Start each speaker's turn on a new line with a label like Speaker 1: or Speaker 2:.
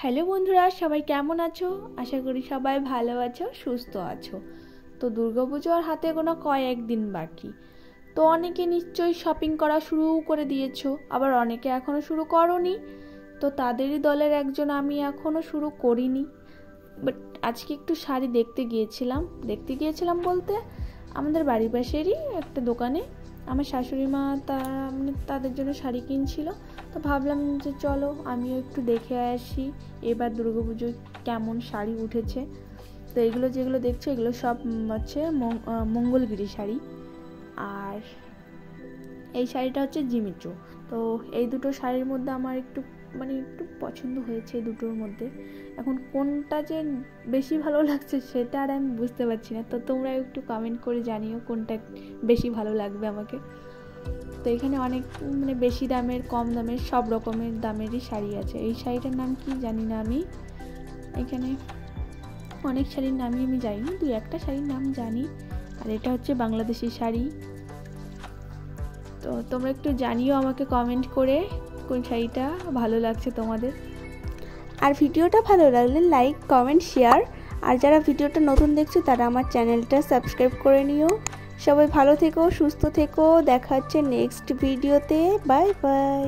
Speaker 1: Hello বন্ধুরা, সবাই কেমন আছো? আশা করি সবাই ভালো আছো, সুস্থ আছো। তো দুর্গাপুজো আর হাতে গোনা কয়েকদিন বাকি। তো অনেকে নিশ্চয়ই শপিং করা শুরু করে দিয়েছো, আবার অনেকে এখনও শুরু করোনি। তো তাদেরই দলের একজন আমি, এখনও শুরু করিনি। বাট আজকে একটু শাড়ি দেখতে গিয়েছিলাম বলতে আমাদের বাড়ির পাশেরই একটা দোকানে আমার শাশুড়ি মা তাদের জন্য শাড়ি কিনছিল। তো ভাবলাম যে চলো আমিও একটু দেখে আসি এবার দুর্গাপুজোয় কেমন শাড়ি উঠেছে। তো এগুলো যেগুলো দেখছো এগুলো সব হচ্ছে মঙ্গলগিরি শাড়ি, আর এই শাড়িটা হচ্ছে জিমিচু। তো এই দুটো শাড়ির মধ্যে আমার একটু পছন্দ হয়েছে দুটোর মধ্যে। এখন কোনটা যে বেশি ভালো লাগছে সেটা আর আমি বুঝতে পারছি না। তো তোমরা একটু কমেন্ট করে জানিও কোনটা বেশি ভালো লাগবে আমাকে। তো এখানে অনেক বেশি দামের, কম দামের, সব রকমের দামেরই শাড়ি আছে। এই শাড়িটার নাম কি জানি না আমি। এখানে অনেক শাড়ির নামই আমি জানি না, 2-1টা শাড়ির নাম জানি। আর এটা হচ্ছে বাংলাদেশি শাড়ি। তো তোমরা একটু জানিও আমাকে কমেন্ট করে কোন শাড়িটা ভালো লাগছে তোমাদের। আর ভিডিওটা ভালো লাগলে লাইক, কমেন্ট, শেয়ার। আর যারা ভিডিওটা নতুন দেখছো তারা আমার চ্যানেলটা সাবস্ক্রাইব করে নিও। সবাই ভালো থেকো, সুস্থ থেকো। দেখা হচ্ছে নেক্সট ভিডিওতে। Bye bye.